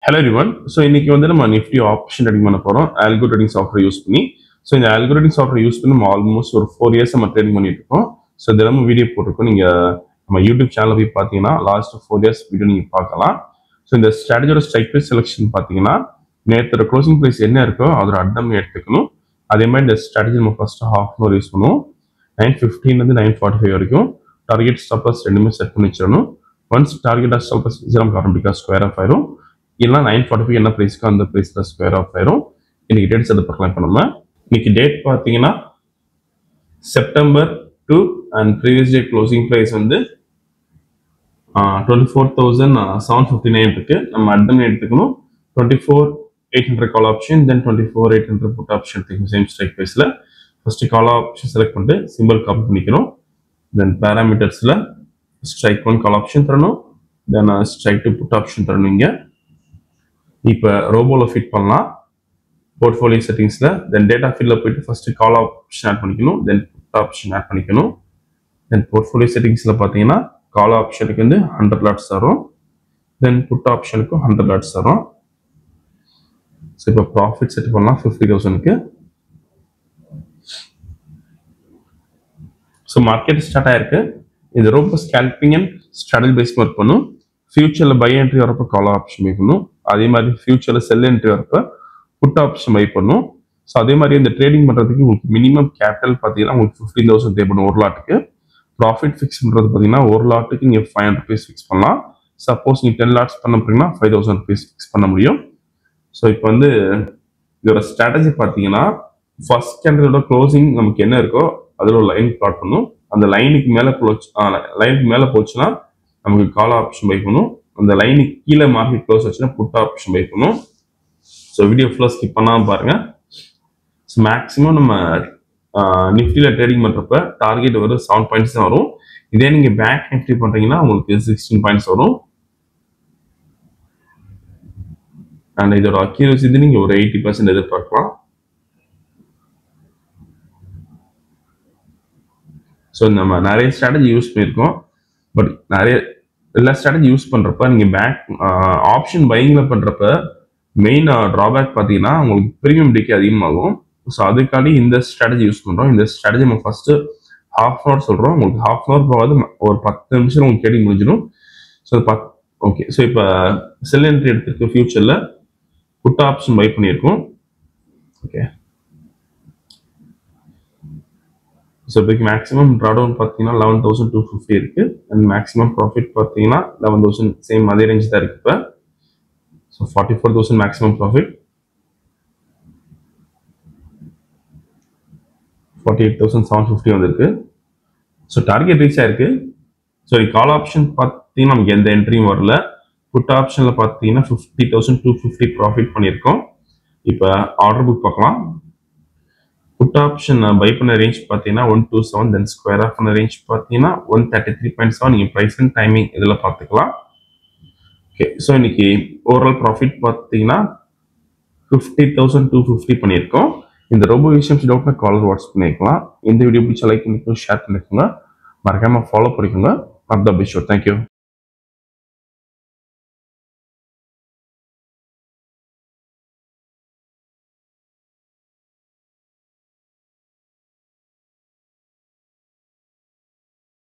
Hello everyone. So இன்னைக்கு வந்து நம்ம Nifty option trading பண்ண போறோம் algo trading software யூஸ் பண்ணி. So இந்த algo trading software யூஸ் பண்ணி நம்ம ஆல்மோஸ்ட் ஒரு 4 years நம்ம ட்ரேடிங் பண்ணிட்டு இருக்கோம். So தினமும் வீடியோ போட்டுருக்கோம். நீங்க நம்ம யூடியூப் சேனல்ல போய் பார்த்தீங்கன்னா லாஸ்ட் 4 years வீடியோ நீங்க பார்க்கலாம். So இந்த ஸ்ட்ராட்டஜியோட ஸ்ட்ரைக் பிரைஸ் செலக்ஷன் பார்த்தீங்கன்னா நேத்தோட க்ளோசிங் பிரைஸ் என்ன இருக்கோ அதோட அட்டம் எடுத்துக்கணும். அதே மாதிரி இந்த ஸ்ட்ராட்டஜி நம்ம first half an hour use பண்ணுவோம். 9:15 ல இருந்து 9:45 வரைக்கும் டார்கெட் ஸ்டாப் லாஸ் ரெண்டுமே செட் பண்ணி வச்சிரணும். ஒன்ஸ் டார்கெட் ஸ்டாப் லாஸ் நமக்கு ஆட்டோமேட்டிக்கா ஸ்கொயர் ஆஃப் ஆயிரும். இல்லைனா 9:45 என்ன பிரைஸ்க்கு அந்த பிரைஸ்ல ஸ்கொயர் ஆஃப் ஆயிரும். இன்னைக்கு டேட் செட் பார்க்கலாம். இப்போ நம்ம இன்னைக்கு டேட் பார்த்தீங்கன்னா September 2 and previous day closing price வந்து 24,759 இருக்கு. நம்ம அட்டன் எடுத்துக்கணும் 24,800 call option, then 24,800 put option எடுத்துக்கணும். சேம் ஸ்ட்ரைக் பிரைஸ்ல ஃபர்ஸ்ட் கால் ஆப்ஷன் செலக்ட் பண்ணிட்டு சிம்பிள் காப்பி பண்ணிக்கணும். தென் பேராமீட்டர்ஸ்ல ஸ்ட்ரைக் 1 கால் ஆப்ஷன் தரணும், தென் ஸ்ட்ரைக் 2 புட் ஆப்ஷன் தரணும். இங்க இப்போ ரோபோல ஃபிட் பண்ணலாம் போர்ட்ஃபோலியோ செட்டிங்ஸ்ல. தென் டேட்டா ஃபீல்ட்ல போயிட்டு ஃபர்ஸ்ட் கால் ஆப்ஷன் ஆட் பண்ணிக்கணும், தென் புட் ஆப்ஷன் ஆட் பண்ணிக்கணும். தென் போர்ட்ஃபோலியோ செட்டிங்ஸ்ல பார்த்தீங்கன்னா கால் ஆப்ஷனுக்கு வந்து 100 லாட்ஸ் தரும், தென் புட் ஆப்ஷனுக்கு 100 லாட்ஸ் தரும். ஸோ இப்போ ப்ராஃபிட் செட் பண்ணலாம் 50,000க்கு. ஸோ மார்க்கெட் ஸ்டார்ட் ஆயிருக்கு. இந்த robo scalping and strategy base work பண்ணும். ஃபியூச்சர்ல பை என்ட்ரி வரப்போ கால் ஆப்ஷன் பை பண்ணும், அதே மாதிரி ஃபியூச்சர்ல செல் என்ட்ரி வரப்போ புட் ஆப்ஷன் பை பண்ணும். ஸோ அதே மாதிரி இந்த ட்ரேடிங் பண்றதுக்கு உங்களுக்கு மினிமம் கேபிட்டல் பார்த்தீங்கன்னா உங்களுக்கு 15,000 தேவைப்படும் ஒரு லாட்டுக்கு. ப்ராஃபிட் ஃபிக்ஸ் பண்றது பார்த்தீங்கன்னா ஒரு லாட்டுக்கு நீங்க 500 rupees ஃபிக்ஸ் பண்ணலாம். சப்போஸ் நீங்க 10 லாட்ஸ் பண்ண போறீங்கன்னா 5,000 rupees ஃபிக்ஸ் பண்ண முடியும். ஸோ இப்போ வந்து இதோட ஸ்ட்ராட்டஜி பார்த்தீங்கன்னா ஃபர்ஸ்ட் கேண்டலோட க்ளோசிங் நமக்கு என்ன இருக்கோ அதில் ஒரு லைன் பிளாட் பண்ணும். அந்த லைனுக்கு மேலே போச்சுன்னா நமக்கு கால் ஆப்ஷன் பை பண்ணும். அந்த லைனுக்கு கீழே மார்க்கெட் க்ளோஸ் ஆச்சுன்னா புட் ஆப்ஷன் பை பண்ணும். ஸோ வீடியோ ஃபுல்லாக ஸ்கிப் பண்ணாமல் பாருங்க. ஸோ மேக்ஸிமம் நம்ம நிஃப்டியில் ட்ரேடிங் பண்ணுறப்ப டார்கெட் ஒரு 7 பாயிண்ட்ஸ் தான் வரும். இதே நீங்கள் பேங்க் நிஃப்டி பண்ணுறீங்கன்னா உங்களுக்கு 16 பாயிண்ட்ஸ் வரும். அண்ட் இதோட அக்யூரசி இது நீங்கள் ஒரு 80% எதிர்பார்க்கலாம். ஸோ நம்ம நிறைய ஸ்ட்ராட்டஜி யூஸ் பண்ணியிருக்கோம். பட் எல்லா ஸ்ட்ராட்டஜி யூஸ் பண்ணுறப்ப நீங்கள் பேங்க் ஆப்ஷன் பையிங்கில் பண்ணுறப்ப மெயின் ட்ராபேக் பார்த்தீங்கன்னா உங்களுக்கு ப்ரீமியம் டிகே அதிகமாகும். ஸோ அதுக்காண்டி இந்த ஸ்ட்ராட்டஜி யூஸ் பண்ணுறோம். இந்த ஸ்ட்ராட்டஜி நம்ம ஃபர்ஸ்ட் ஹாஃப் அன் ஹவர் சொல்கிறோம். உங்களுக்கு ஹாஃப் அன் ஹவர் போகாது, ஒரு 10 நிமிஷம் உங்களுக்கு ட்ரேடிங் முடிஞ்சிடும். So okay. ஸோ இப்போ செல் என்ட்ரி எடுத்துருக்கு, ஃபியூச்சரில் புட் ஆப்ஷன் பை பண்ணியிருக்கோம். ஓகே. ஸோ இப்போக்கு மேக்ஸிமம் ட்ராடவுன் பார்த்தீங்கன்னா 11,250 இருக்கு. அண்ட் மேக்ஸிமம் ப்ராஃபிட் பார்த்தீங்கன்னா 11,000, சேம் அதே ரேஞ்ச் தான் இருக்கு. இப்போ ஸோ 44,000 மேக்ஸிமம் ப்ராஃபிட், 48,750 வந்திருக்கு. ஸோ டார்கெட் ரீச் ஆயிருக்கு. ஸோ கால் ஆப்ஷன் பார்த்தீங்கன்னா நமக்கு எந்த என்ட்ரியும் வரல. புட் ஆப்ஷனில் பார்த்தீங்கன்னா 50,250 ப்ராஃபிட் பண்ணியிருக்கோம். இப்போ ஆர்டர் புக் பார்க்கலாம். புட் ஆப்ஷன் பை பண்ண ரேஞ்ச் பார்த்தீங்கன்னா 127, தென் ஸ்கொயர் ஆஃப் பண்ண ரேஞ்ச் பார்த்தீங்கன்னா 133.7. நீங்கள் ப்ரைஸ் அண்ட் டைமிங் இதில் பார்த்துக்கலாம். ஓகே. ஸோ இன்னைக்கு ஓவரால் ப்ராஃபிட் பார்த்தீங்கன்னா 50,250 பண்ணியிருக்கோம். இந்த ரோபோ விஷயம் டவுட்னா காலர் வாட்ஸ்அப் பண்ணிக்கலாம். இந்த வீடியோ பிடிச்சா லைக் பண்ணிக்கோங்க, ஷேர் பண்ணிக்கோங்க, மறக்காம ஃபாலோ பண்ணிக்கோங்க. தேங்க்யூ.